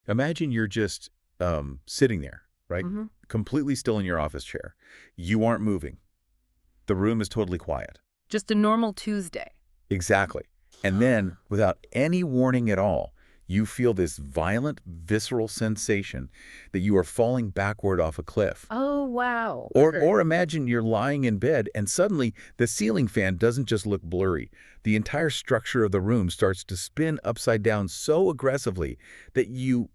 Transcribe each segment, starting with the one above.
Imagine you're just sitting there, right? Hmm. Completely still in your office chair. You aren't moving. The room is totally quiet. Just a normal Tuesday. Exactly. And then, without any warning at all, you feel this violent, visceral sensation that you are falling backward off a cliff. Oh, wow. Or imagine you're lying in bed and suddenly the ceiling fan doesn't just look blurry. The entire structure of the room starts to spin upside down so aggressively that you,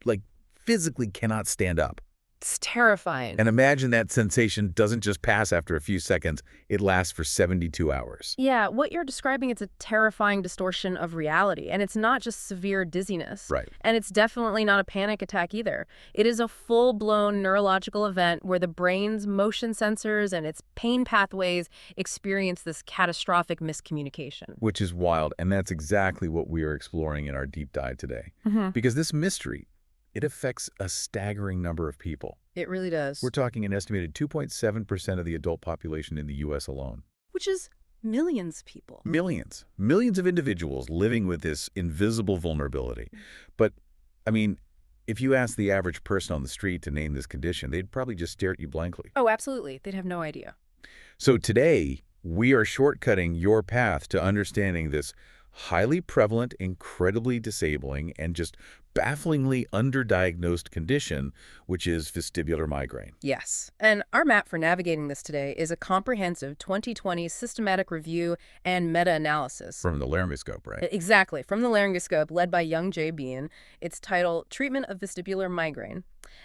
physically cannot stand up. It's terrifying. And imagine that sensation doesn't just pass after a few seconds. It lasts for 72 hours. Yeah, what you're describing, it's a terrifying distortion of reality. And it's not just severe dizziness. Right. And it's definitely not a panic attack either. It is a full-blown neurological event where the brain's motion sensors and its pain pathways experience this catastrophic miscommunication. Which is wild, and that's exactly what we are exploring in our deep dive today. Because this mystery, it affects a staggering number of people. It really does. We're talking an estimated 2.7% of the adult population in the U.S. alone. Which is millions of people. Millions. Millions of individuals living with this invisible vulnerability. But, I mean, if you ask the average person on the street to name this condition, they'd probably just stare at you blankly. Oh, absolutely. They'd have no idea. So today, we are shortcutting your path to understanding this highly prevalent, incredibly disabling, and just bafflingly underdiagnosed condition, which is vestibular migraine. Yes. And our map for navigating this today is a comprehensive 2020 systematic review and meta-analysis. From the Laryngoscope, right? Exactly. From the Laryngoscope, led by young Byun. It's titled Treatment of Vestibular Migraine.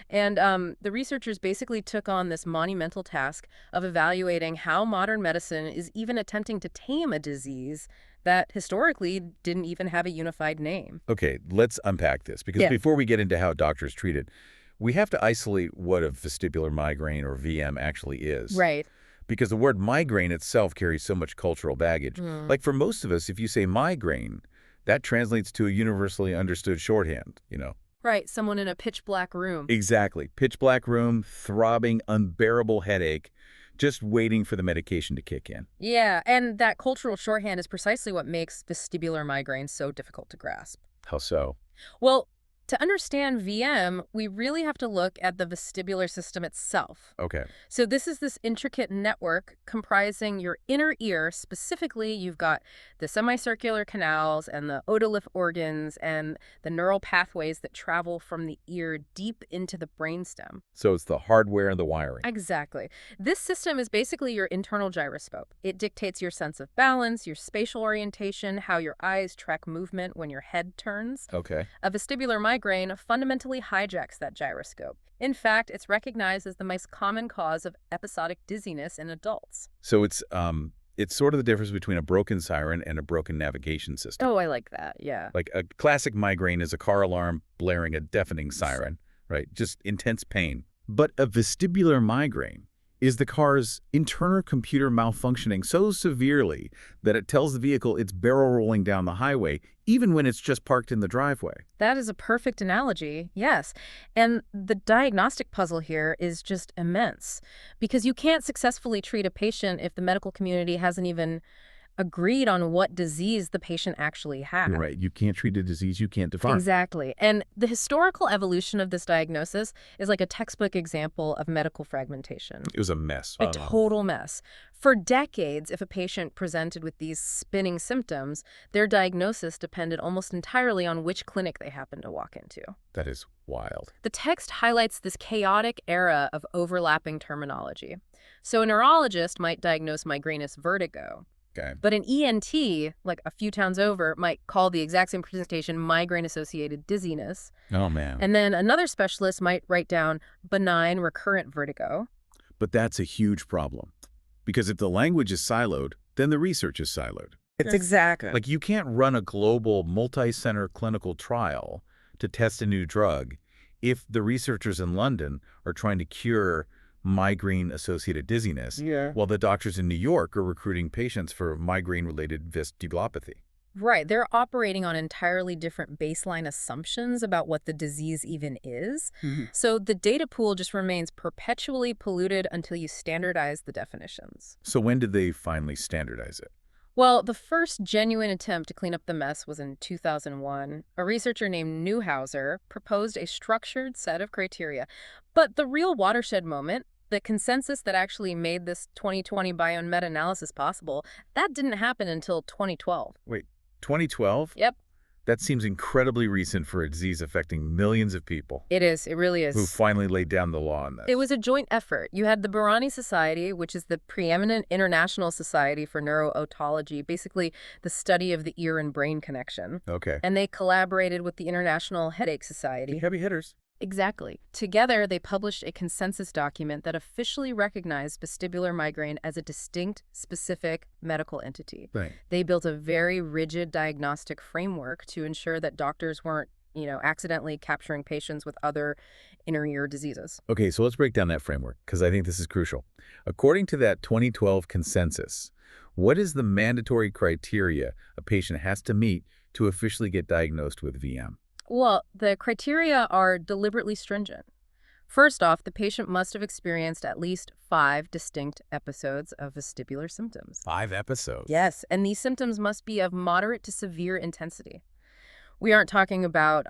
And the researchers basically took on this monumental task of evaluating how modern medicine is even attempting to tame a disease that historically didn't even have a unified name. Okay, let's unpack this, because before we get into how doctors treat it, we have to isolate what a vestibular migraine, or VM, actually is. Right. Because the word migraine itself carries so much cultural baggage. Like for most of us, if you say migraine, that translates to a universally understood shorthand, Right, someone in a pitch black room. Exactly. Pitch black room, throbbing, unbearable headache, just waiting for the medication to kick in. Yeah, and that cultural shorthand is precisely what makes vestibular migraine so difficult to grasp. How so? Well, to understand VM, we really have to look at the vestibular system itself. Okay. So this is this intricate network comprising your inner ear. Specifically, you've got the semicircular canals and the otolith organs and the neural pathways that travel from the ear deep into the brainstem. So it's the hardware and the wiring. Exactly. This system is basically your internal gyroscope. It dictates your sense of balance, your spatial orientation, how your eyes track movement when your head turns. Okay. A vestibular migraine fundamentally hijacks that gyroscope. In fact, it's recognized as the most common cause of episodic dizziness in adults. So it's sort of the difference between a broken siren and a broken navigation system. Oh, I like that, yeah. Like a classic migraine is a car alarm blaring a deafening siren, right? Just intense pain. But a vestibular migraine is the car's internal computer malfunctioning so severely that it tells the vehicle it's barrel rolling down the highway, even when it's just parked in the driveway. That is a perfect analogy, yes. And the diagnostic puzzle here is just immense, because you can't successfully treat a patient if the medical community hasn't even agreed on what disease the patient actually had. You're right. You can't treat a disease you can't define. Exactly. And the historical evolution of this diagnosis is like a textbook example of medical fragmentation. It was a mess. A total mess. For decades, if a patient presented with these spinning symptoms, their diagnosis depended almost entirely on which clinic they happened to walk into. That is wild. The text highlights this chaotic era of overlapping terminology. So a neurologist might diagnose migraine as vertigo. Okay. But an ENT, like a few towns over, might call the exact same presentation migraine-associated dizziness. Oh, man. And then another specialist might write down benign recurrent vertigo. But that's a huge problem. Because if the language is siloed, then the research is siloed. Exactly. Like you can't run a global multi-center clinical trial to test a new drug if the researchers in London are trying to cure migraine-associated dizziness, while the doctors in New York are recruiting patients for migraine-related vestibulopathy. Right. They're operating on entirely different baseline assumptions about what the disease even is. So the data pool just remains perpetually polluted until you standardize the definitions. So when did they finally standardize it? Well, the first genuine attempt to clean up the mess was in 2001. A researcher named Neuhauser proposed a structured set of criteria. But the real watershed moment, the consensus that actually made this 2020 Byun meta-analysis possible, that didn't happen until 2012. Wait, 2012? Yep, That seems incredibly recent for a disease affecting millions of people it is. It really is. who finally laid down the law on this. It was a joint effort. You had the Bharani Society, which is the preeminent international society for neuro-otology, basically the study of the ear and brain connection. Okay. And they collaborated with the International Headache Society. Heavy hitters. Exactly. Together, they published a consensus document that officially recognized vestibular migraine as a distinct, specific medical entity. Right. They built a very rigid diagnostic framework to ensure that doctors weren't, accidentally capturing patients with other inner ear diseases. Okay, so let's break down that framework, because I think this is crucial. According to that 2012 consensus, what is the mandatory criteria a patient has to meet to officially get diagnosed with VM? Well, the criteria are deliberately stringent. First off, the patient must have experienced at least 5 distinct episodes of vestibular symptoms. 5 episodes? Yes, and these symptoms must be of moderate to severe intensity. We aren't talking about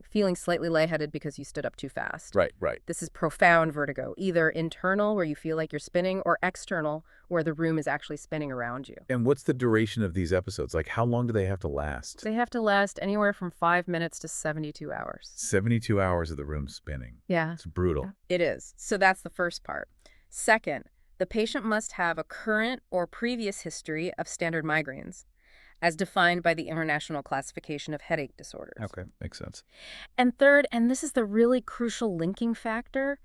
feeling slightly lightheaded because you stood up too fast. Right, right. This is profound vertigo, either internal, where you feel like you're spinning, or external, where the room is actually spinning around you. And what's the duration of these episodes? Like, how long do they have to last? They have to last anywhere from 5 minutes to 72 hours. 72 hours of the room spinning. Yeah. It's brutal. It is. So that's the first part. Second, the patient must have a current or previous history of standard migraines, as defined by the International Classification of Headache Disorders. Okay, makes sense. And third, and this is the really crucial linking factor,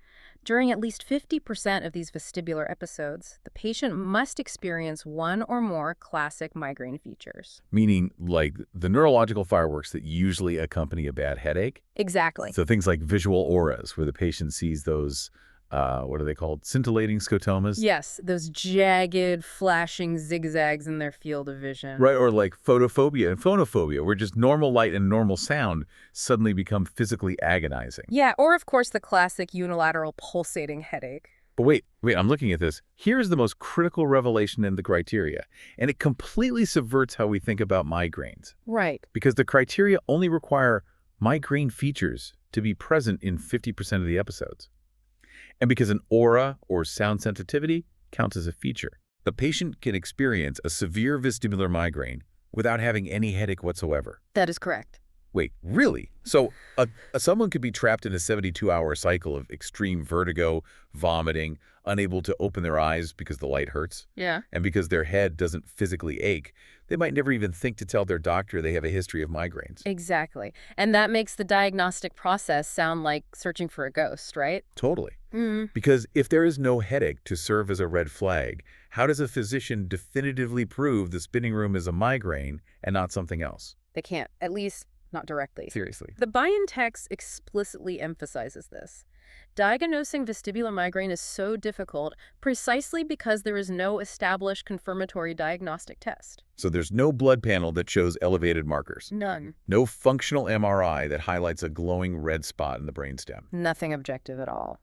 during at least 50% of these vestibular episodes, the patient must experience one or more classic migraine features. Meaning, like, the neurological fireworks that usually accompany a bad headache? Exactly. So things like visual auras, where the patient sees those, what are they called? Scintillating scotomas? Yes, those jagged, flashing zigzags in their field of vision. Right, or like photophobia and phonophobia, where just normal light and normal sound suddenly become physically agonizing. Yeah, or of course the classic unilateral pulsating headache. But wait, I'm looking at this. Here's the most critical revelation in the criteria, and it completely subverts how we think about migraines. Right. Because the criteria only require migraine features to be present in 50% of the episodes. And because an aura or sound sensitivity counts as a feature. The patient can experience a severe vestibular migraine without having any headache whatsoever. That is correct. Wait, really? So someone could be trapped in a 72-hour cycle of extreme vertigo, vomiting, unable to open their eyes because the light hurts, Yeah. and because their head doesn't physically ache. They might never even think to tell their doctor they have a history of migraines. Exactly. And that makes the diagnostic process sound like searching for a ghost, right? Totally. Mm. Because if there is no headache to serve as a red flag, how does a physician definitively prove the spinning room is a migraine and not something else? They can't, at least not directly. Seriously. The Byun text explicitly emphasizes this. Diagnosing vestibular migraine is so difficult precisely because there is no established confirmatory diagnostic test. So there's no blood panel that shows elevated markers. None. No functional MRI that highlights a glowing red spot in the brainstem. Nothing objective at all.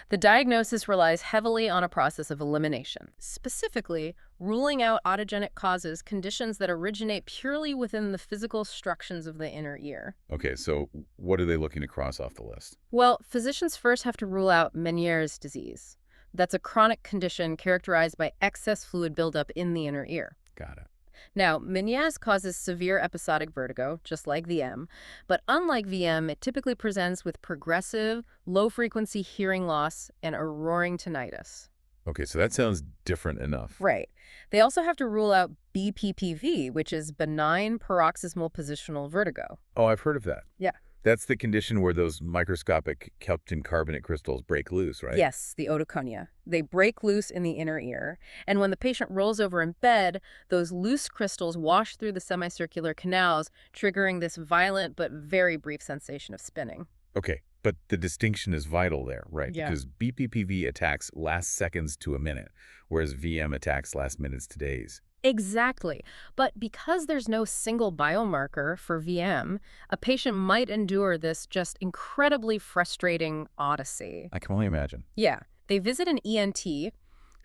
The diagnosis relies heavily on a process of elimination, specifically ruling out autogenic causes, conditions that originate purely within the physical structures of the inner ear. Okay, so what are they looking to cross off the list? Well, physicians first have to rule out Meniere's disease. That's a chronic condition characterized by excess fluid buildup in the inner ear. Got it. Now, Meniere's causes severe episodic vertigo, just like VM, but unlike VM, it typically presents with progressive, low-frequency hearing loss and a roaring tinnitus. Okay, so that sounds different enough. Right. They also have to rule out BPPV, which is benign paroxysmal positional vertigo. Oh, I've heard of that. Yeah. That's the condition where those microscopic calcium carbonate crystals break loose, right? Yes, the otoconia. They break loose in the inner ear, and when the patient rolls over in bed, those loose crystals wash through the semicircular canals, triggering this violent but very brief sensation of spinning. Okay, but the distinction is vital there, right? Yeah. Because BPPV attacks last seconds to a minute, whereas VM attacks last minutes to days. Exactly. But because there's no single biomarker for VM, a patient might endure this just incredibly frustrating odyssey. I can only imagine. Yeah. They visit an ENT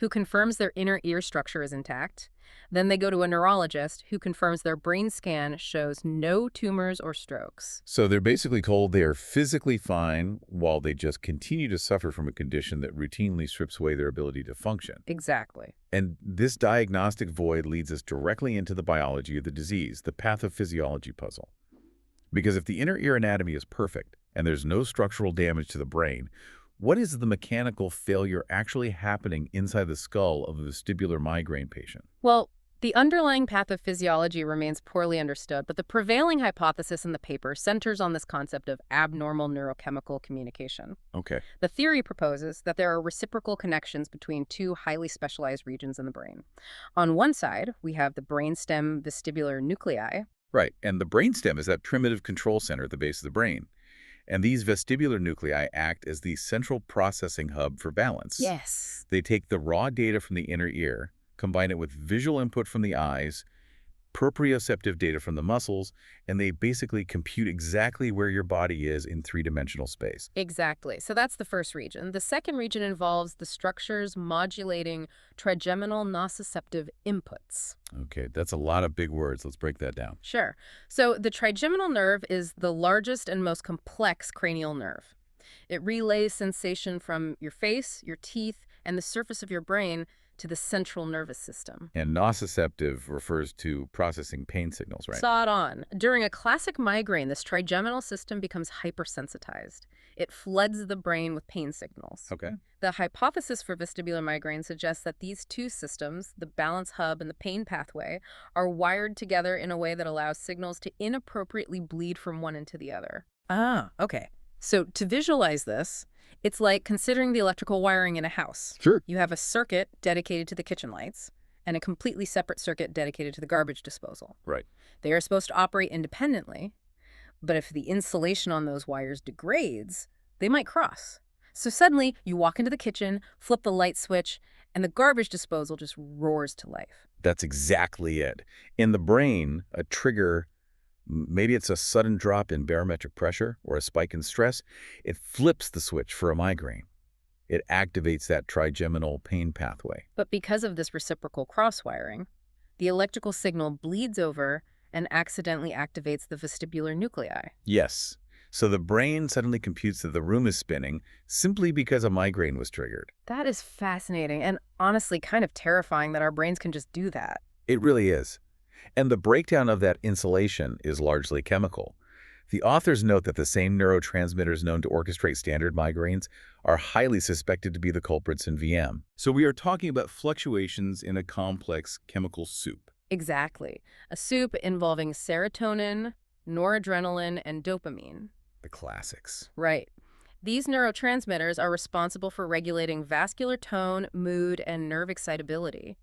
who confirms their inner ear structure is intact. Then they go to a neurologist who confirms their brain scan shows no tumors or strokes. So they're basically told they are physically fine while they just continue to suffer from a condition that routinely strips away their ability to function. Exactly. And this diagnostic void leads us directly into the biology of the disease, the pathophysiology puzzle. Because if the inner ear anatomy is perfect and there's no structural damage to the brain, what is the mechanical failure actually happening inside the skull of a vestibular migraine patient? Well, the underlying pathophysiology remains poorly understood, but the prevailing hypothesis in the paper centers on this concept of abnormal neurochemical communication. Okay. The theory proposes that there are reciprocal connections between two highly specialized regions in the brain. On one side, we have the brainstem vestibular nuclei. Right, and the brainstem is that primitive control center at the base of the brain. And these vestibular nuclei act as the central processing hub for balance. Yes. They take the raw data from the inner ear, combine it with visual input from the eyes, proprioceptive data from the muscles, and they basically compute exactly where your body is in three-dimensional space. Exactly. So that's the first region. The second region involves the structures modulating trigeminal nociceptive inputs. Okay, that's a lot of big words. Let's break that down. Sure. So the trigeminal nerve is the largest and most complex cranial nerve. It relays sensation from your face, your teeth, and the surface of your brain to the central nervous system. And nociceptive refers to processing pain signals, right? Spot on. During a classic migraine, this trigeminal system becomes hypersensitized. It floods the brain with pain signals. Okay. The hypothesis for vestibular migraine suggests that these two systems, the balance hub and the pain pathway, are wired together in a way that allows signals to inappropriately bleed from one into the other. Ah, okay. So to visualize this, it's like considering the electrical wiring in a house. Sure. You have a circuit dedicated to the kitchen lights and a completely separate circuit dedicated to the garbage disposal. Right. They are supposed to operate independently, but if the insulation on those wires degrades, they might cross. So suddenly, you walk into the kitchen, flip the light switch, and the garbage disposal just roars to life. That's exactly it. In the brain, a trigger, maybe it's a sudden drop in barometric pressure or a spike in stress, it flips the switch for a migraine. It activates that trigeminal pain pathway. But because of this reciprocal cross-wiring, the electrical signal bleeds over and accidentally activates the vestibular nuclei. Yes. So the brain suddenly computes that the room is spinning simply because a migraine was triggered. That is fascinating and honestly kind of terrifying that our brains can just do that. It really is. And the breakdown of that insulation is largely chemical. The authors note that the same neurotransmitters known to orchestrate standard migraines are highly suspected to be the culprits in VM. So we are talking about fluctuations in a complex chemical soup. Exactly. A soup involving serotonin, noradrenaline, and dopamine. The classics. Right. These neurotransmitters are responsible for regulating vascular tone, mood, and nerve excitability.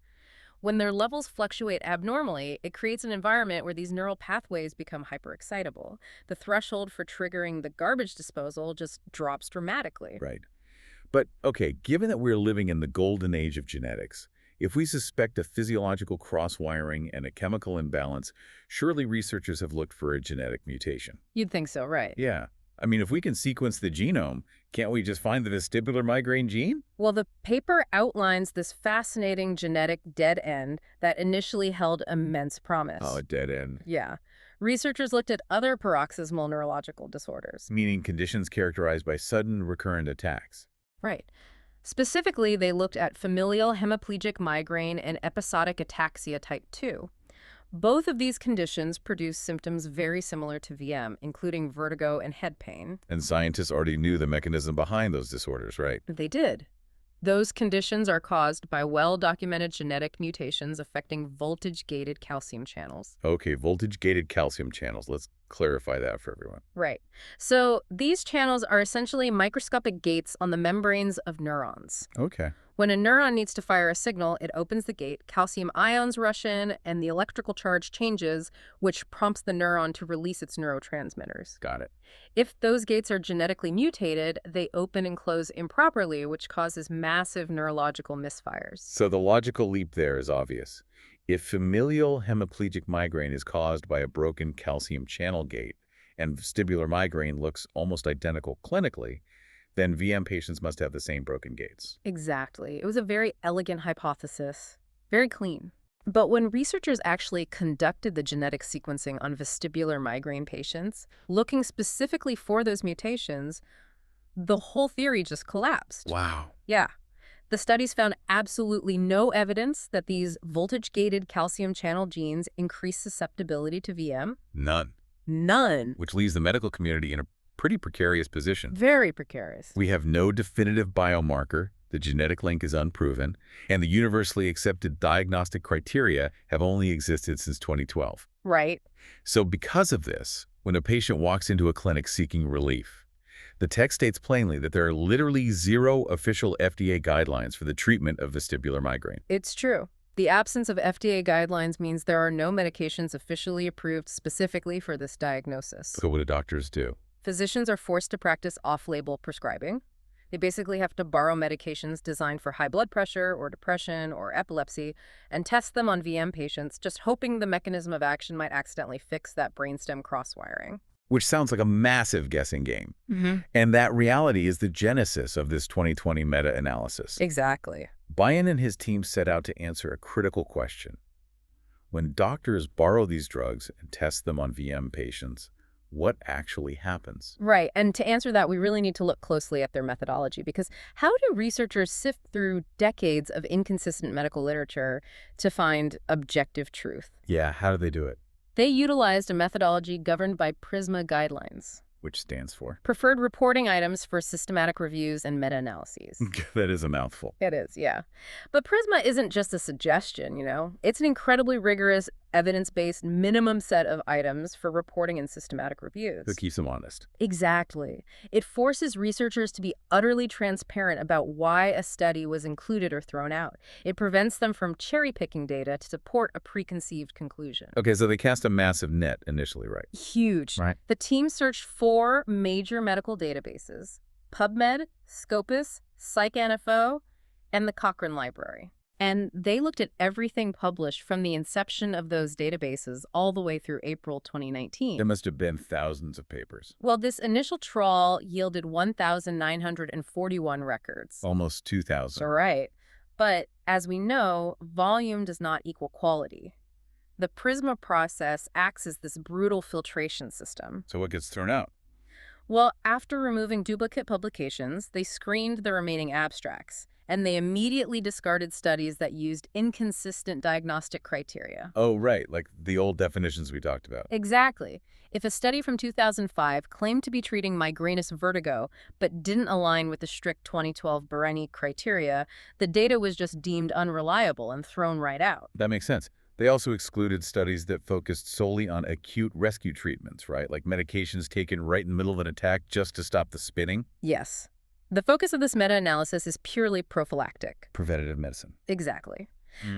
When their levels fluctuate abnormally, it creates an environment where these neural pathways become hyperexcitable. The threshold for triggering the garbage disposal just drops dramatically. Right. But, okay, given that we're living in the golden age of genetics, if we suspect a physiological cross-wiring and a chemical imbalance, surely researchers have looked for a genetic mutation. You'd think so, right? Yeah. I mean, if we can sequence the genome, can't we just find the vestibular migraine gene? Well, the paper outlines this fascinating genetic dead end that initially held immense promise. Oh, a dead end. Yeah. Researchers looked at other paroxysmal neurological disorders. Meaning conditions characterized by sudden recurrent attacks. Right. Specifically, they looked at familial hemiplegic migraine and episodic ataxia type 2. Both of these conditions produce symptoms very similar to VM, including vertigo and head pain. And scientists already knew the mechanism behind those disorders, right? They did. Those conditions are caused by well-documented genetic mutations affecting voltage-gated calcium channels. Okay, voltage-gated calcium channels. Let's clarify that for everyone. Right. So these channels are essentially microscopic gates on the membranes of neurons. Okay. When a neuron needs to fire a signal, it opens the gate, calcium ions rush in, and the electrical charge changes, which prompts the neuron to release its neurotransmitters. Got it. If those gates are genetically mutated, they open and close improperly, which causes massive neurological misfires. So the logical leap there is obvious. If familial hemiplegic migraine is caused by a broken calcium channel gate, and vestibular migraine looks almost identical clinically, then VM patients must have the same broken gaits. Exactly. It was a very elegant hypothesis, very clean. But when researchers actually conducted the genetic sequencing on vestibular migraine patients, looking specifically for those mutations, the whole theory just collapsed. Wow. Yeah. The studies found absolutely no evidence that these voltage-gated calcium channel genes increase susceptibility to VM. None. None. Which leaves the medical community in a pretty precarious position. Very precarious. We have no definitive biomarker, the genetic link is unproven, and the universally accepted diagnostic criteria have only existed since 2012. Right. So because of this, when a patient walks into a clinic seeking relief, the text states plainly that there are literally zero official FDA guidelines for the treatment of vestibular migraine. It's true. The absence of FDA guidelines means there are no medications officially approved specifically for this diagnosis. So what do doctors do? Physicians are forced to practice off-label prescribing. They basically have to borrow medications designed for high blood pressure or depression or epilepsy and test them on VM patients, just hoping the mechanism of action might accidentally fix that brainstem cross-wiring. Which sounds like a massive guessing game. Mm-hmm. And that reality is the genesis of this 2020 meta-analysis. Exactly. Byun and his team set out to answer a critical question. When doctors borrow these drugs and test them on VM patients, what actually happens? Right. And to answer that, we really need to look closely at their methodology, because how do researchers sift through decades of inconsistent medical literature to find objective truth? Yeah, how do they do it? They utilized a methodology governed by PRISMA guidelines. Which stands for? Preferred reporting items for systematic reviews and meta-analyses. That is a mouthful. It is, yeah. But PRISMA isn't just a suggestion, you know? It's an incredibly rigorous, evidence-based minimum set of items for reporting and systematic reviews. That keeps them honest. Exactly. It forces researchers to be utterly transparent about why a study was included or thrown out. It prevents them from cherry-picking data to support a preconceived conclusion. Okay, so they cast a massive net initially, right? Huge. Right. The team searched 4 major medical databases: PubMed, Scopus, PsycInfo, and the Cochrane Library. And they looked at everything published from the inception of those databases all the way through April 2019. There must have been thousands of papers. Well, this initial trawl yielded 1,941 records. Almost 2,000. Right. But as we know, volume does not equal quality. The PRISMA process acts as this brutal filtration system. So what gets thrown out? Well, after removing duplicate publications, they screened the remaining abstracts, and they immediately discarded studies that used inconsistent diagnostic criteria. Oh, right, like the old definitions we talked about. Exactly. If a study from 2005 claimed to be treating migrainous vertigo but didn't align with the strict 2012 Brennan criteria, the data was just deemed unreliable and thrown right out. That makes sense. They also excluded studies that focused solely on acute rescue treatments, right? Like medications taken right in the middle of an attack just to stop the spinning. Yes. The focus of this meta-analysis is purely prophylactic. Preventative medicine. Exactly.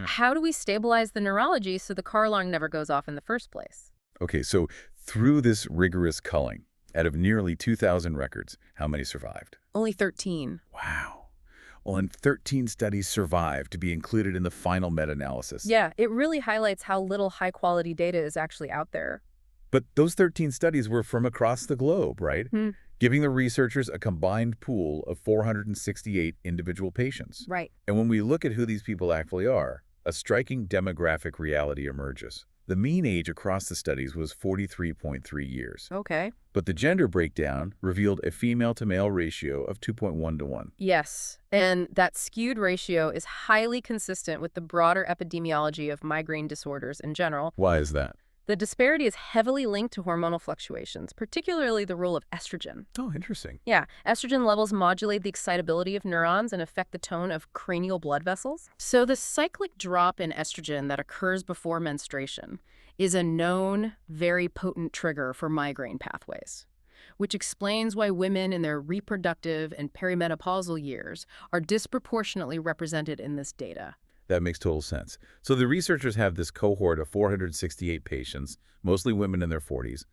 How do we stabilize the neurology so the car alarm never goes off in the first place? Okay, so through this rigorous culling, out of nearly 2,000 records, how many survived? Only 13. Wow. Well, and 13 studies survived to be included in the final meta-analysis. Yeah, it really highlights how little high-quality data is actually out there. But those 13 studies were from across the globe, right? Giving the researchers a combined pool of 468 individual patients. Right. And when we look at who these people actually are, a striking demographic reality emerges. The mean age across the studies was 43.3 years. Okay. But the gender breakdown revealed a female-to-male ratio of 2.1 to 1. Yes, and that skewed ratio is highly consistent with the broader epidemiology of migraine disorders in general. Why is that? The disparity is heavily linked to hormonal fluctuations, particularly the role of estrogen. Oh, interesting. Yeah, estrogen levels modulate the excitability of neurons and affect the tone of cranial blood vessels. So the cyclic drop in estrogen that occurs before menstruation is a known, very potent trigger for migraine pathways, which explains why women in their reproductive and perimenopausal years are disproportionately represented in this data. That makes total sense. So the researchers have this cohort of 468 patients, mostly women in their 40s,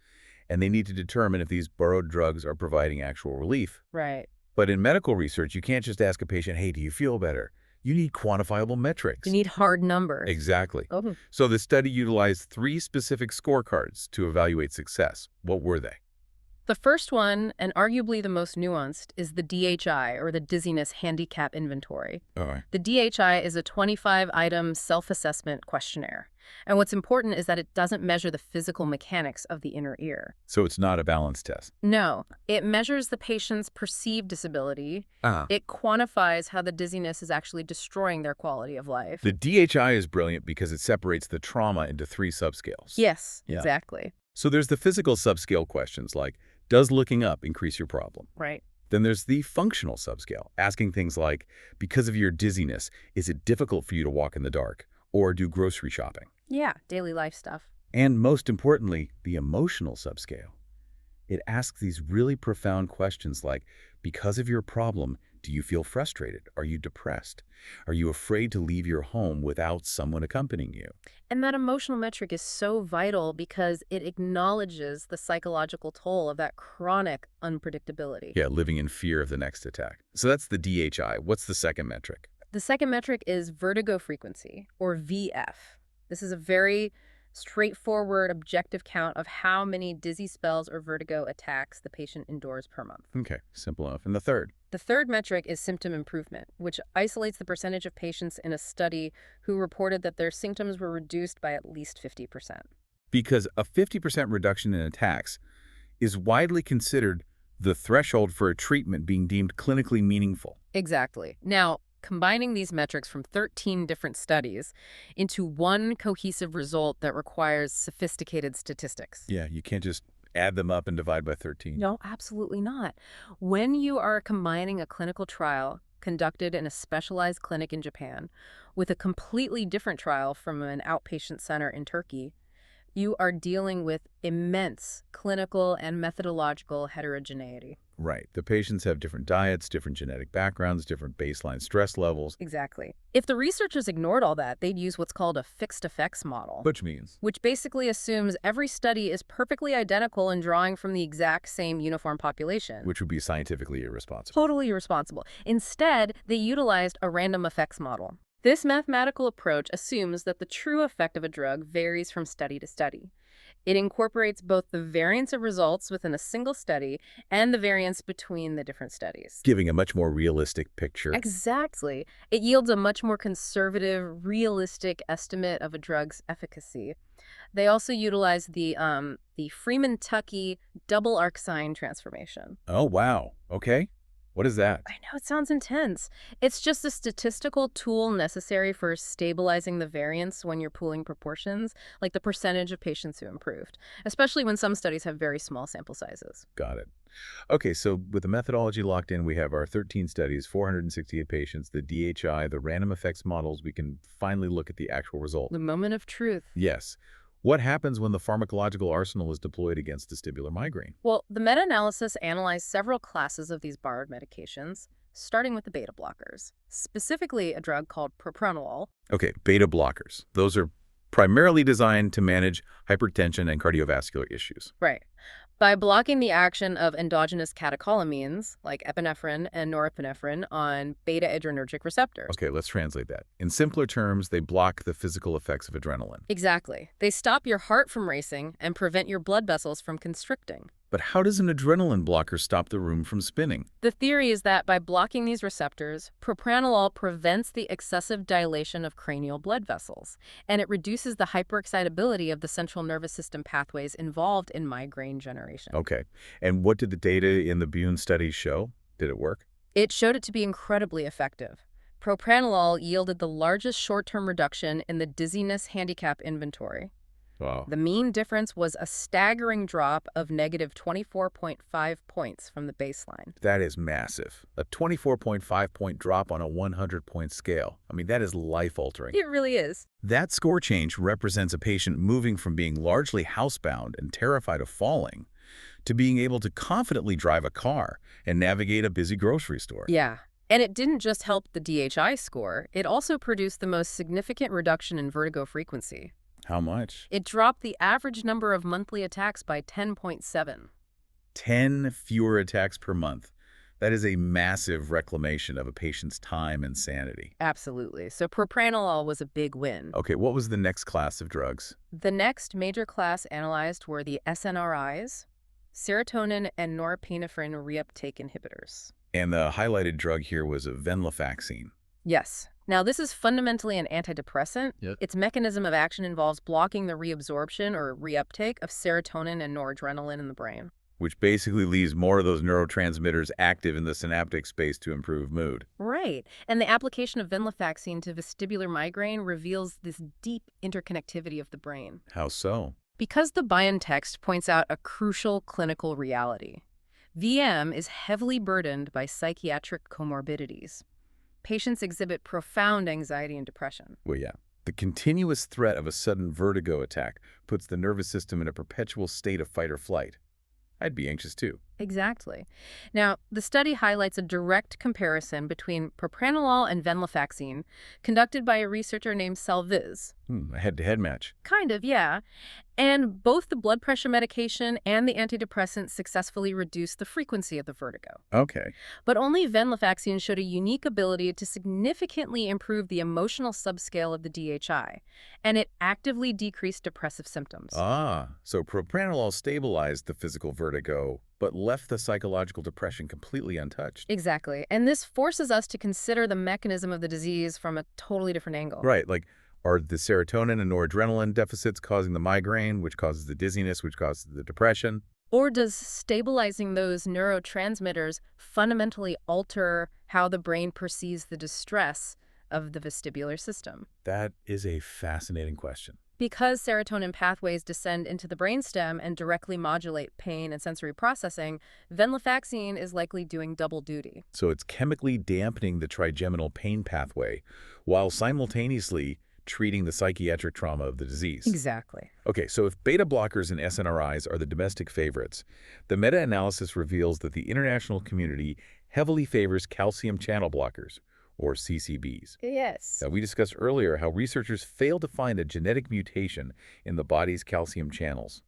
and they need to determine if these borrowed drugs are providing actual relief. Right. But in medical research, you can't just ask a patient, hey, do you feel better? You need quantifiable metrics. You need hard numbers. Exactly. Oh. So the study utilized 3 specific scorecards to evaluate success. What were they? The first one, and arguably the most nuanced, is the DHI, or the Dizziness Handicap Inventory. All right. The DHI is a 25-item self-assessment questionnaire. And what's important is that it doesn't measure the physical mechanics of the inner ear. So it's not a balance test. No, it measures the patient's perceived disability. It quantifies how the dizziness is actually destroying their quality of life. The DHI is brilliant because it separates the trauma into 3 subscales. Yes, Yeah. exactly. So there's the physical subscale questions like, does looking up increase your problem? Right. Then there's the functional subscale, asking things like, because of your dizziness, is it difficult for you to walk in the dark or do grocery shopping? Yeah, daily life stuff. And most importantly, the emotional subscale. It asks these really profound questions like, because of your problem, do you feel frustrated? Are you depressed? Are you afraid to leave your home without someone accompanying you? And that emotional metric is so vital because it acknowledges the psychological toll of that chronic unpredictability. Yeah, living in fear of the next attack. So that's the DHI. What's the second metric? The second metric is vertigo frequency, or VF. This is a very straightforward, objective count of how many dizzy spells or vertigo attacks the patient endures per month. Okay, simple enough. And the third? The third metric is symptom improvement, which isolates the percentage of patients in a study who reported that their symptoms were reduced by at least 50%. Because a 50% reduction in attacks is widely considered the threshold for a treatment being deemed clinically meaningful. Exactly. Now, combining these metrics from 13 different studies into one cohesive result that requires sophisticated statistics. Yeah, you can't just add them up and divide by 13. No, absolutely not. When you are combining a clinical trial conducted in a specialized clinic in Japan with a completely different trial from an outpatient center in Turkey, you are dealing with immense clinical and methodological heterogeneity. Right. The patients have different diets, different genetic backgrounds, different baseline stress levels. Exactly. If the researchers ignored all that, they'd use what's called a fixed effects model. Which means? Which basically assumes every study is perfectly identical and drawing from the exact same uniform population. Which would be scientifically irresponsible. Totally irresponsible. Instead, they utilized a random effects model. This mathematical approach assumes that the true effect of a drug varies from study to study. It incorporates both the variance of results within a single study and the variance between the different studies. Giving a much more realistic picture. Exactly. It yields a much more conservative, realistic estimate of a drug's efficacy. They also utilize the Freeman-Tuckey double arc sine transformation. Oh, wow. Okay. What is that? I know, it sounds intense. It's just a statistical tool necessary for stabilizing the variance when you're pooling proportions, like the percentage of patients who improved, especially when some studies have very small sample sizes. Got it. Okay, so with the methodology locked in, we have our 13 studies, 468 patients, the DHI, the random effects models. We can finally look at the actual result. The moment of truth. Yes. What happens when the pharmacological arsenal is deployed against vestibular migraine? Well, the meta-analysis analyzed several classes of these borrowed medications, starting with the beta blockers, specifically a drug called propranolol. Okay, beta blockers. Those are primarily designed to manage hypertension and cardiovascular issues. Right. By blocking the action of endogenous catecholamines, like epinephrine and norepinephrine, on beta-adrenergic receptors. Okay, let's translate that. In simpler terms, they block the physical effects of adrenaline. Exactly. They stop your heart from racing and prevent your blood vessels from constricting. But how does an adrenaline blocker stop the room from spinning? The theory is that by blocking these receptors, propranolol prevents the excessive dilation of cranial blood vessels, and it reduces the hyperexcitability of the central nervous system pathways involved in migraine generation. Okay, and what did the data in the Byun study show? Did it work? It showed it to be incredibly effective. Propranolol yielded the largest short-term reduction in the dizziness handicap inventory. Wow. The mean difference was a staggering drop of negative 24.5 points from the baseline. That is massive. A 24.5-point drop on a 100-point scale. I mean, that is life-altering. It really is. That score change represents a patient moving from being largely housebound and terrified of falling to being able to confidently drive a car and navigate a busy grocery store. Yeah. And it didn't just help the DHI score, it also produced the most significant reduction in vertigo frequency. How much? It dropped the average number of monthly attacks by 10.7. 10 fewer attacks per month. That is a massive reclamation of a patient's time and sanity. Absolutely. So propranolol was a big win. Okay, what was the next class of drugs? The next major class analyzed were the SNRIs, serotonin and norepinephrine reuptake inhibitors. And the highlighted drug here was a venlafaxine. Yes. Now, this is fundamentally an antidepressant. Yep. Its mechanism of action involves blocking the reabsorption or reuptake of serotonin and noradrenaline in the brain. Which basically leaves more of those neurotransmitters active in the synaptic space to improve mood. Right. And the application of venlafaxine to vestibular migraine reveals this deep interconnectivity of the brain. How so? Because the Byun text points out a crucial clinical reality. VM is heavily burdened by psychiatric comorbidities. Patients exhibit profound anxiety and depression. Well, yeah. The continuous threat of a sudden vertigo attack puts the nervous system in a perpetual state of fight or flight. I'd be anxious too. Exactly. Now, the study highlights a direct comparison between propranolol and venlafaxine conducted by a researcher named Salviz. A head-to-head match. Kind of, yeah. And both the blood pressure medication and the antidepressant successfully reduced the frequency of the vertigo. Okay. But only venlafaxine showed a unique ability to significantly improve the emotional subscale of the DHI, and it actively decreased depressive symptoms. So propranolol stabilized the physical vertigo, but left the psychological depression completely untouched. Exactly. And this forces us to consider the mechanism of the disease from a totally different angle. Right, like, are the serotonin and noradrenaline deficits causing the migraine, which causes the dizziness, which causes the depression? Or does stabilizing those neurotransmitters fundamentally alter how the brain perceives the distress of the vestibular system? That is a fascinating question. Because serotonin pathways descend into the brainstem and directly modulate pain and sensory processing, venlafaxine is likely doing double duty. So it's chemically dampening the trigeminal pain pathway while simultaneously treating the psychiatric trauma of the disease. Exactly. Okay, so if beta blockers and SNRIs are the domestic favorites, the meta-analysis reveals that the international community heavily favors calcium channel blockers, or CCBs. Yes. Now, we discussed earlier how researchers failed to find a genetic mutation in the body's calcium channels.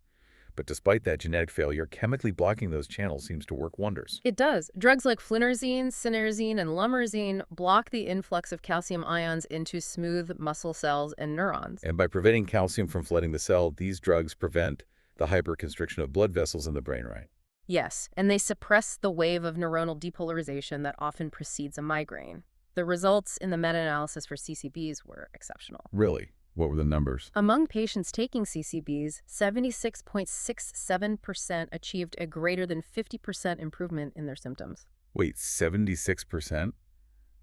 But despite that genetic failure, chemically blocking those channels seems to work wonders. It does. Drugs like flunarizine, cynarizine, and lumerazine block the influx of calcium ions into smooth muscle cells and neurons. And by preventing calcium from flooding the cell, these drugs prevent the hyperconstriction of blood vessels in the brain, right? Yes, and they suppress the wave of neuronal depolarization that often precedes a migraine. The results in the meta-analysis for CCBs were exceptional. Really? What were the numbers? Among patients taking CCBs, 76.67% achieved a greater than 50% improvement in their symptoms. Wait, 76%?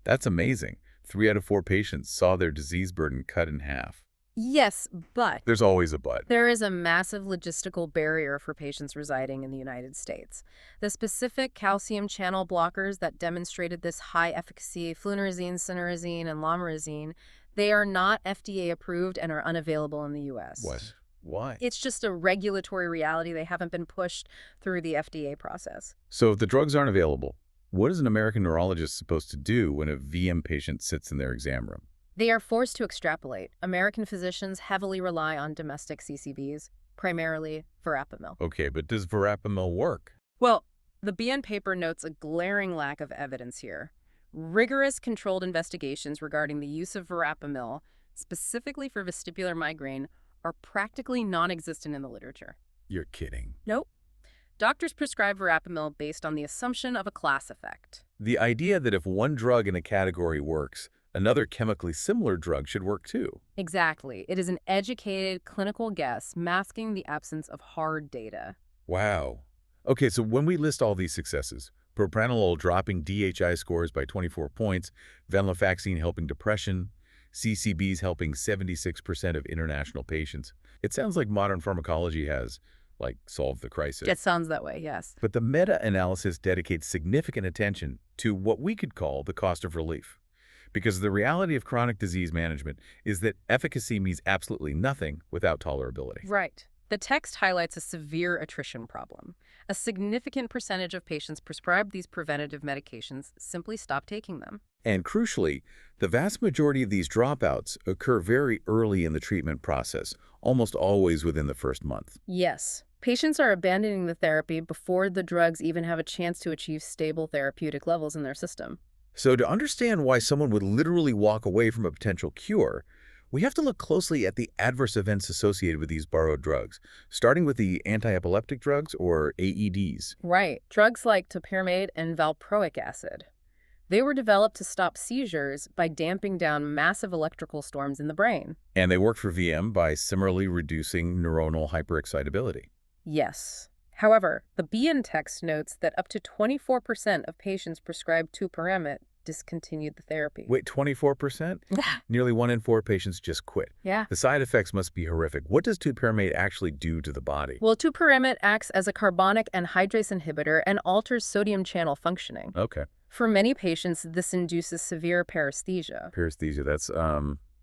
That's amazing. 3 out of 4 patients saw their disease burden cut in half. Yes, but There's always a but. there is a massive logistical barrier for patients residing in the United States. The specific calcium channel blockers that demonstrated this high efficacy, flunarizine, cynarizine, and lumerazine, they are not FDA approved and are unavailable in the U.S. What? Why? It's just a regulatory reality. They haven't been pushed through the FDA process. So if the drugs aren't available, what is an American neurologist supposed to do when a VM patient sits in their exam room? They are forced to extrapolate. American physicians heavily rely on domestic CCBs, primarily verapamil. Okay, but does verapamil work? Well, the Byun paper notes a glaring lack of evidence here. Rigorous controlled investigations regarding the use of verapamil, specifically for vestibular migraine, are practically non-existent in the literature. You're kidding. Nope. Doctors prescribe verapamil based on the assumption of a class effect. The idea that if one drug in a category works, another chemically similar drug should work too. Exactly. It is an educated clinical guess masking the absence of hard data. Wow. Okay, so when we list all these successes, propranolol dropping DHI scores by 24 points, venlafaxine helping depression, CCBs helping 76% of international patients, it sounds like modern pharmacology has, solved the crisis. It sounds that way, yes. But the meta-analysis dedicates significant attention to what we could call the cost of relief. Because the reality of chronic disease management is that efficacy means absolutely nothing without tolerability. Right. The text highlights a severe attrition problem. A significant percentage of patients prescribed these preventative medications simply stop taking them. And crucially, the vast majority of these dropouts occur very early in the treatment process, almost always within the first month. Yes. Patients are abandoning the therapy before the drugs even have a chance to achieve stable therapeutic levels in their system. So to understand why someone would literally walk away from a potential cure, We have to look closely at the adverse events associated with these borrowed drugs, starting with the anti-epileptic drugs, or AEDs. Right. Drugs like topiramate and valproic acid. They were developed to stop seizures by damping down massive electrical storms in the brain. And they work for VM by similarly reducing neuronal hyperexcitability. Yes. However, the Byun text notes that up to 24% of patients prescribed topiramate discontinued the therapy. Wait, 24%? Nearly 1 in 4 patients just quit. Yeah. The side effects must be horrific. What does topiramate actually do to the body? Well, topiramate acts as a carbonic anhydrase inhibitor and alters sodium channel functioning. Okay. For many patients, this induces severe paresthesia. Paresthesia, that's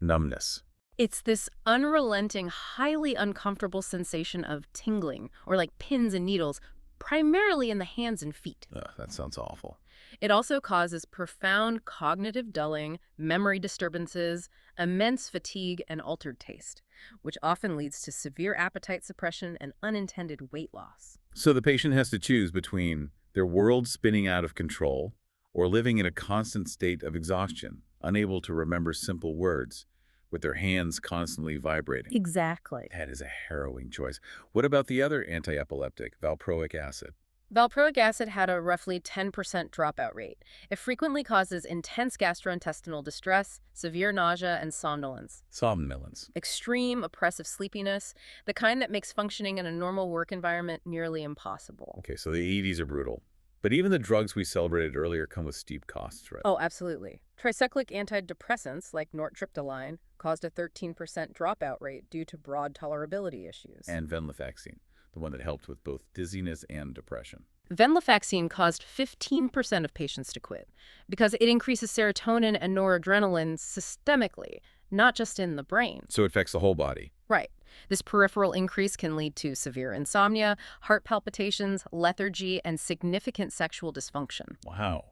numbness. It's this unrelenting, highly uncomfortable sensation of tingling, or like pins and needles, primarily in the hands and feet. Ugh, that sounds awful. It also causes profound cognitive dulling, memory disturbances, immense fatigue, and altered taste, which often leads to severe appetite suppression and unintended weight loss. So the patient has to choose between their world spinning out of control or living in a constant state of exhaustion, unable to remember simple words, with their hands constantly vibrating. Exactly. That is a harrowing choice. What about the other anti-epileptic, valproic acid? Valproic acid had a roughly 10% dropout rate. It frequently causes intense gastrointestinal distress, severe nausea, and somnolence. Somnolence. Extreme oppressive sleepiness, the kind that makes functioning in a normal work environment nearly impossible. Okay, so the AEDs are brutal. But even the drugs we celebrated earlier come with steep costs, right? Oh, absolutely. Tricyclic antidepressants like nortriptyline caused a 13% dropout rate due to broad tolerability issues. And venlafaxine, the one that helped with both dizziness and depression. Venlafaxine caused 15% of patients to quit because it increases serotonin and noradrenaline systemically, not just in the brain. So it affects the whole body. Right. This peripheral increase can lead to severe insomnia, heart palpitations, lethargy, and significant sexual dysfunction. Wow.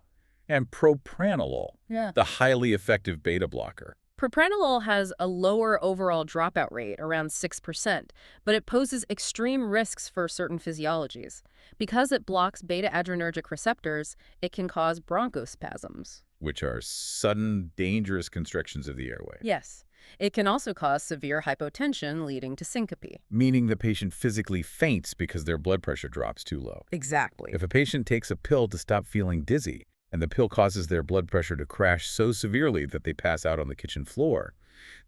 And propranolol, the highly effective beta blocker. Propranolol has a lower overall dropout rate, around 6%, but it poses extreme risks for certain physiologies. Because it blocks beta-adrenergic receptors, it can cause bronchospasms, which are sudden, dangerous constrictions of the airway. Yes. It can also cause severe hypotension, leading to syncope. Meaning the patient physically faints because their blood pressure drops too low. Exactly. If a patient takes a pill to stop feeling dizzy, and the pill causes their blood pressure to crash so severely that they pass out on the kitchen floor,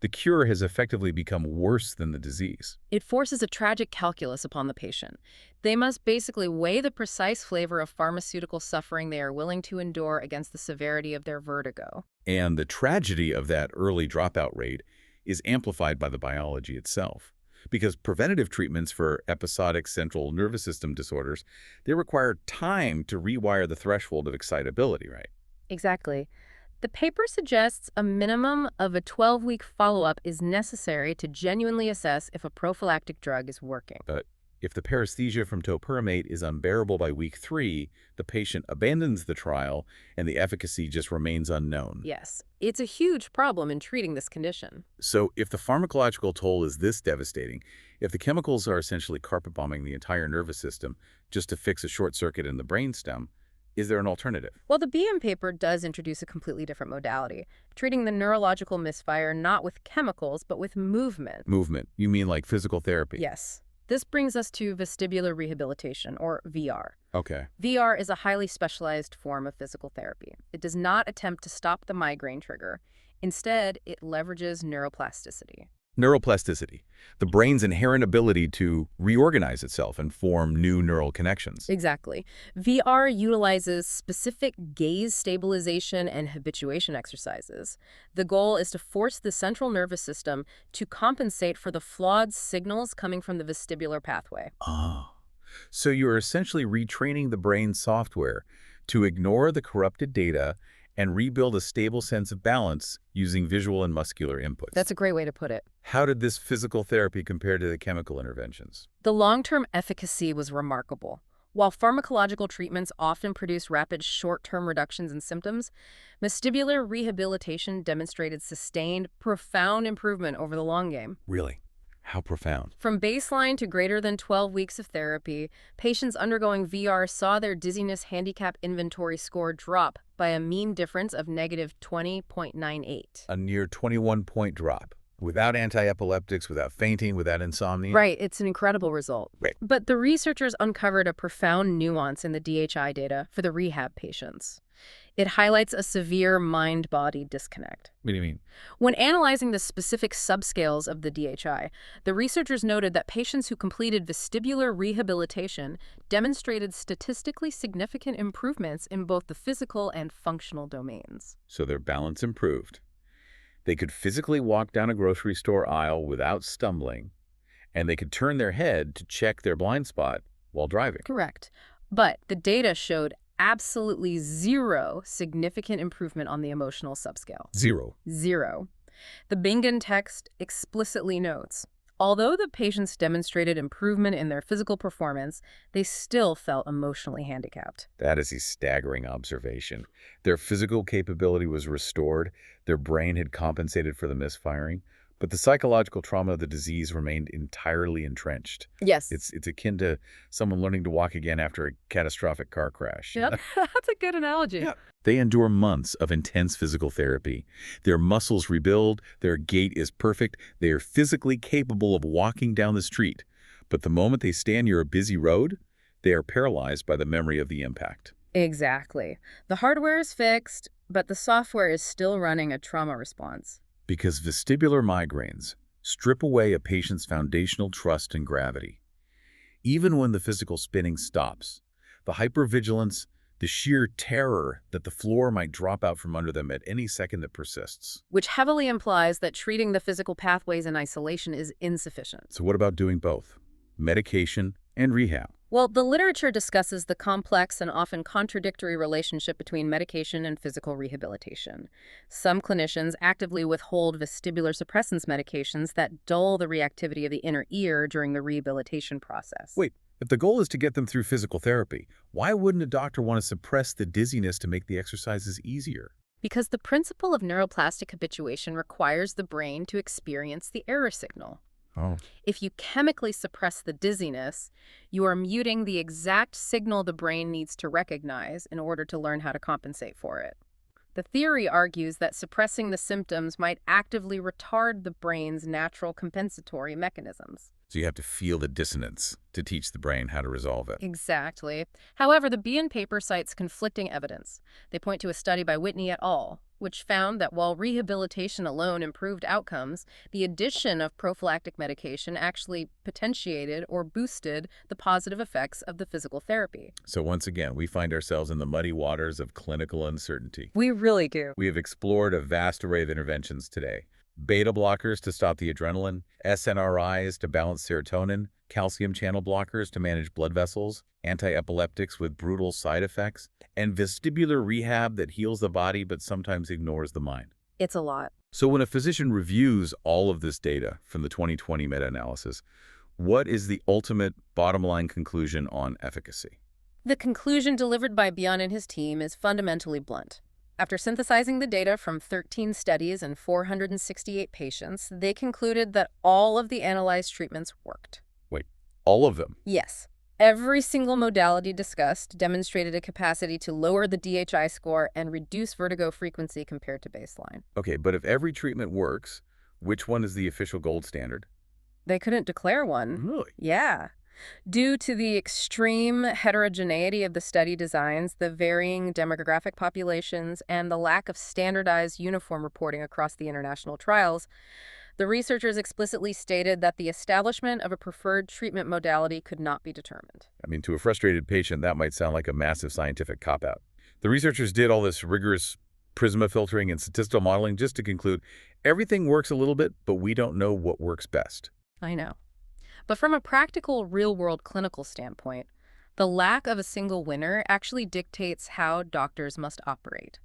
the cure has effectively become worse than the disease. It forces a tragic calculus upon the patient. They must basically weigh the precise flavor of pharmaceutical suffering they are willing to endure against the severity of their vertigo. And the tragedy of that early dropout rate is amplified by the biology itself. Because preventative treatments for episodic central nervous system disorders, they require time to rewire the threshold of excitability, right? Exactly. The paper suggests a minimum of a 12-week follow-up is necessary to genuinely assess if a prophylactic drug is working. But if the paresthesia from topiramate is unbearable by week 3, the patient abandons the trial and the efficacy just remains unknown. Yes, it's a huge problem in treating this condition. So if the pharmacological toll is this devastating, if the chemicals are essentially carpet bombing the entire nervous system just to fix a short circuit in the brainstem, is there an alternative? Well, the BM paper does introduce a completely different modality, treating the neurological misfire not with chemicals, but with movement. Movement? You mean like physical therapy? Yes. This brings us to vestibular rehabilitation, or VR. Okay. VR is a highly specialized form of physical therapy. It does not attempt to stop the migraine trigger. Instead, it leverages neuroplasticity. Neuroplasticity, the brain's inherent ability to reorganize itself and form new neural connections. Exactly. VR utilizes specific gaze stabilization and habituation exercises. The goal is to force the central nervous system to compensate for the flawed signals coming from the vestibular pathway. Oh. So you're essentially retraining the brain's software to ignore the corrupted data and rebuild a stable sense of balance using visual and muscular inputs. That's a great way to put it. How did this physical therapy compare to the chemical interventions? The long-term efficacy was remarkable. While pharmacological treatments often produce rapid short-term reductions in symptoms, vestibular rehabilitation demonstrated sustained, profound improvement over the long game. Really? How profound? From baseline to greater than 12 weeks of therapy, patients undergoing VR saw their dizziness handicap inventory score drop by a mean difference of -20.98. A near 21-point drop. Without anti-epileptics, without fainting, without insomnia? Right, it's an incredible result. Right. But the researchers uncovered a profound nuance in the DHI data for the rehab patients. It highlights a severe mind-body disconnect. What do you mean? When analyzing the specific subscales of the DHI, the researchers noted that patients who completed vestibular rehabilitation demonstrated statistically significant improvements in both the physical and functional domains. So their balance improved. They could physically walk down a grocery store aisle without stumbling, and they could turn their head to check their blind spot while driving. Correct. But the data showed absolutely zero significant improvement on the emotional subscale. Zero. The Byun text explicitly notes, although the patients demonstrated improvement in their physical performance, they still felt emotionally handicapped. That is a staggering observation. Their physical capability was restored, their brain had compensated for the misfiring, but the psychological trauma of the disease remained entirely entrenched. Yes. It's akin to someone learning to walk again after a catastrophic car crash. Yep. That's a good analogy. Yeah. They endure months of intense physical therapy. Their muscles rebuild, their gait is perfect, they are physically capable of walking down the street. But the moment they stand near a busy road, they are paralyzed by the memory of the impact. Exactly. The hardware is fixed, but the software is still running a trauma response. Because vestibular migraines strip away a patient's foundational trust in gravity. Even when the physical spinning stops, the hypervigilance, the sheer terror that the floor might drop out from under them at any second that persists. Which heavily implies that treating the physical pathways in isolation is insufficient. So what about doing both? Medication and rehab? Well, the literature discusses the complex and often contradictory relationship between medication and physical rehabilitation. Some clinicians actively withhold vestibular suppressants medications that dull the reactivity of the inner ear during the rehabilitation process. Wait, if the goal is to get them through physical therapy, why wouldn't a doctor want to suppress the dizziness to make the exercises easier? Because the principle of neuroplastic habituation requires the brain to experience the error signal. Oh. If you chemically suppress the dizziness, you are muting the exact signal the brain needs to recognize in order to learn how to compensate for it. The theory argues that suppressing the symptoms might actively retard the brain's natural compensatory mechanisms. So you have to feel the dissonance to teach the brain how to resolve it. Exactly. However, the Byun paper cites conflicting evidence. They point to a study by Whitney et al., which found that while rehabilitation alone improved outcomes, the addition of prophylactic medication actually potentiated or boosted the positive effects of the physical therapy. So once again, we find ourselves in the muddy waters of clinical uncertainty. We really do. We have explored a vast array of interventions today. Beta blockers to stop the adrenaline, SNRIs to balance serotonin, calcium channel blockers to manage blood vessels, anti-epileptics with brutal side effects, and vestibular rehab that heals the body but sometimes ignores the mind. It's a lot. So when a physician reviews all of this data from the 2020 meta-analysis, what is the ultimate bottom-line conclusion on efficacy? The conclusion delivered by Byun and his team is fundamentally blunt. After synthesizing the data from 13 studies and 468 patients, they concluded that all of the analyzed treatments worked. Wait, all of them? Yes. Every single modality discussed demonstrated a capacity to lower the DHI score and reduce vertigo frequency compared to baseline. Okay, but if every treatment works, which one is the official gold standard? They couldn't declare one. Really? Yeah. Due to the extreme heterogeneity of the study designs, the varying demographic populations, and the lack of standardized uniform reporting across the international trials, the researchers explicitly stated that the establishment of a preferred treatment modality could not be determined. I mean, to a frustrated patient, that might sound like a massive scientific cop-out. The researchers did all this rigorous Prisma filtering and statistical modeling just to conclude everything works a little bit, but we don't know what works best. I know. But from a practical, real-world clinical standpoint, the lack of a single winner actually dictates how doctors must operate.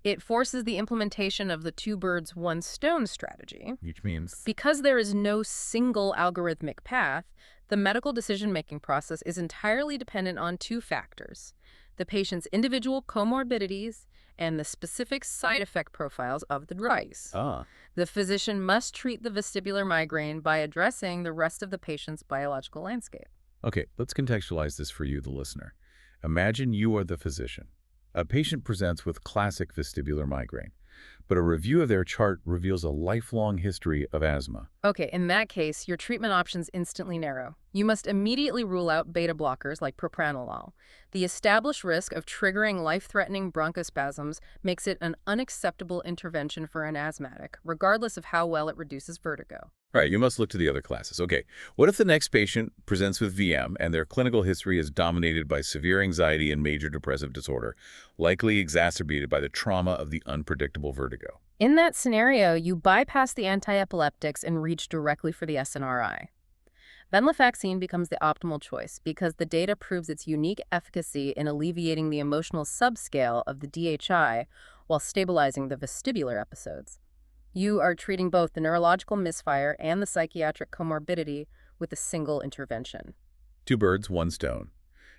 It forces the implementation of the two birds, one stone strategy. Which means? Because there is no single algorithmic path, the medical decision-making process is entirely dependent on two factors: the patient's individual comorbidities and the specific side effect profiles of the drugs. The physician must treat the vestibular migraine by addressing the rest of the patient's biological landscape. Okay, let's contextualize this for you, the listener. Imagine you are the physician. A patient presents with classic vestibular migraine. but a review of their chart reveals a lifelong history of asthma. Okay, in that case, your treatment options instantly narrow. You must immediately rule out beta blockers like propranolol. The established risk of triggering life-threatening bronchospasms makes it an unacceptable intervention for an asthmatic, regardless of how well it reduces vertigo. Right, you must look to the other classes. Okay, what if the next patient presents with VM and their clinical history is dominated by severe anxiety and major depressive disorder, likely exacerbated by the trauma of the unpredictable vertigo? In that scenario, you bypass the antiepileptics and reach directly for the SNRI. Venlafaxine becomes the optimal choice because the data proves its unique efficacy in alleviating the emotional subscale of the DHI while stabilizing the vestibular episodes. You are treating both the neurological misfire and the psychiatric comorbidity with a single intervention. Two birds, one stone.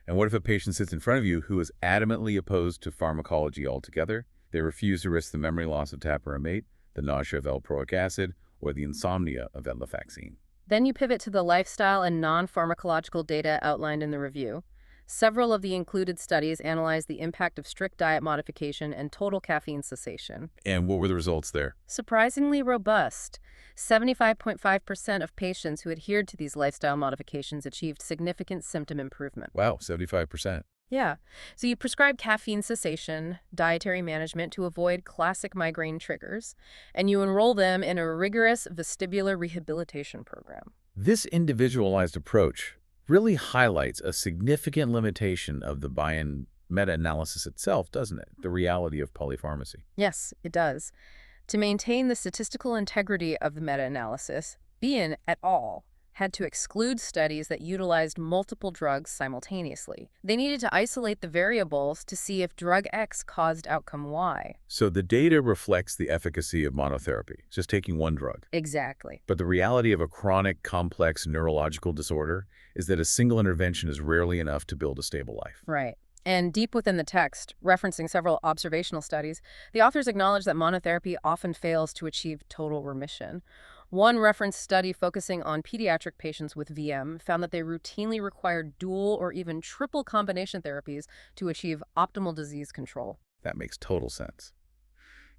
And what if a patient sits in front of you who is adamantly opposed to pharmacology altogether? They refuse to risk the memory loss of topiramate, the nausea of valproic acid, or the insomnia of venlafaxine. Then you pivot to the lifestyle and non-pharmacological data outlined in the review. Several of the included studies analyzed the impact of strict diet modification and total caffeine cessation. And what were the results there? Surprisingly robust. 75.5% of patients who adhered to these lifestyle modifications achieved significant symptom improvement. Wow, 75%. Yeah. So you prescribe caffeine cessation, dietary management to avoid classic migraine triggers, and you enroll them in a rigorous vestibular rehabilitation program. This individualized approach really highlights a significant limitation of the Byun meta-analysis itself, doesn't it? The reality of polypharmacy. Yes, it does. To maintain the statistical integrity of the meta-analysis, Byun et al. Had to exclude studies that utilized multiple drugs simultaneously. They needed to isolate the variables to see if drug X caused outcome Y. So the data reflects the efficacy of monotherapy, just taking one drug. Exactly. But the reality of a chronic, complex neurological disorder is that a single intervention is rarely enough to build a stable life. Right. And deep within the text, referencing several observational studies, the authors acknowledge that monotherapy often fails to achieve total remission. One reference study focusing on pediatric patients with VM found that they routinely required dual or even triple combination therapies to achieve optimal disease control. That makes total sense.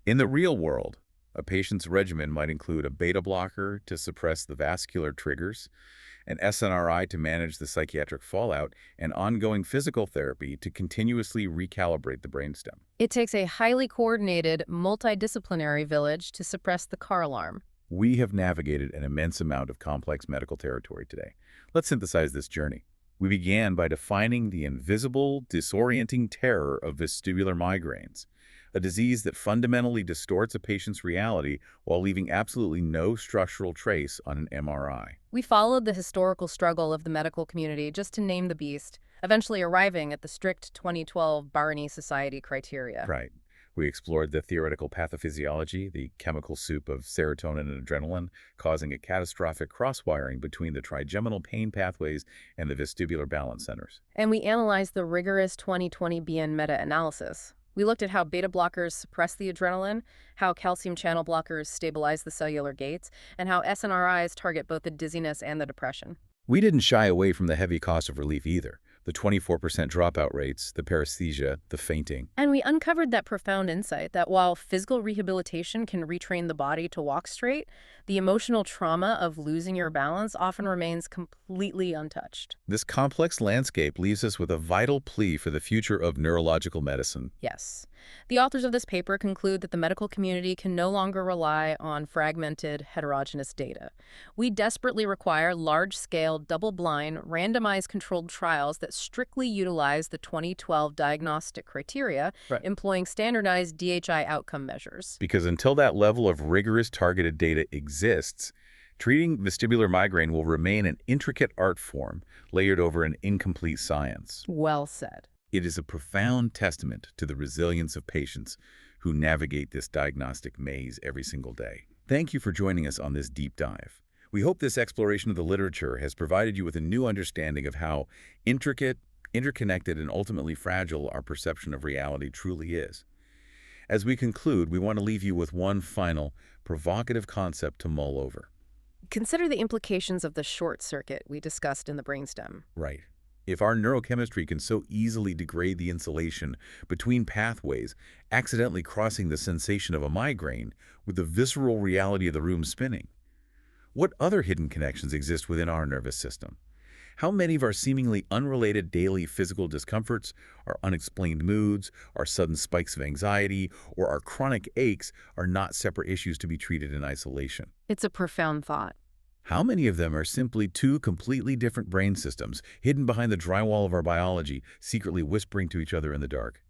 In the real world, a patient's regimen might include a beta blocker to suppress the vascular triggers, an SNRI to manage the psychiatric fallout, and ongoing physical therapy to continuously recalibrate the brainstem. It takes a highly coordinated, multidisciplinary village to suppress the car alarm. We have navigated an immense amount of complex medical territory today. Let's synthesize this journey. We began by defining the invisible, disorienting terror of vestibular migraines, a disease that fundamentally distorts a patient's reality while leaving absolutely no structural trace on an MRI. We followed the historical struggle of the medical community just to name the beast, eventually arriving at the strict 2012 Barney Society criteria. Right. We explored the theoretical pathophysiology, the chemical soup of serotonin and adrenaline, causing a catastrophic cross-wiring between the trigeminal pain pathways and the vestibular balance centers. And we analyzed the rigorous 2020 Byun meta-analysis. We looked at how beta blockers suppress the adrenaline, how calcium channel blockers stabilize the cellular gates, and how SNRIs target both the dizziness and the depression. We didn't shy away from the heavy cost of relief either. The 24% dropout rates, the paresthesia, the fainting. And we uncovered that profound insight that while physical rehabilitation can retrain the body to walk straight, the emotional trauma of losing your balance often remains completely untouched. This complex landscape leaves us with a vital plea for the future of neurological medicine. Yes. The authors of this paper conclude that the medical community can no longer rely on fragmented, heterogeneous data. We desperately require large-scale, double-blind, randomized controlled trials that strictly utilize the 2012 diagnostic criteria, employing standardized DHI outcome measures. Because until that level of rigorous targeted data exists, treating vestibular migraine will remain an intricate art form layered over an incomplete science. Well said. It is a profound testament to the resilience of patients who navigate this diagnostic maze every single day. Thank you for joining us on this deep dive. We hope this exploration of the literature has provided you with a new understanding of how intricate, interconnected, and ultimately fragile our perception of reality truly is. As we conclude, we want to leave you with one final, provocative concept to mull over. Consider the implications of the short circuit we discussed in the brainstem. Right. If our neurochemistry can so easily degrade the insulation between pathways, accidentally crossing the sensation of a migraine with the visceral reality of the room spinning, what other hidden connections exist within our nervous system? How many of our seemingly unrelated daily physical discomforts, our unexplained moods, our sudden spikes of anxiety, or our chronic aches are not separate issues to be treated in isolation? It's a profound thought. How many of them are simply two completely different brain systems, hidden behind the drywall of our biology, secretly whispering to each other in the dark?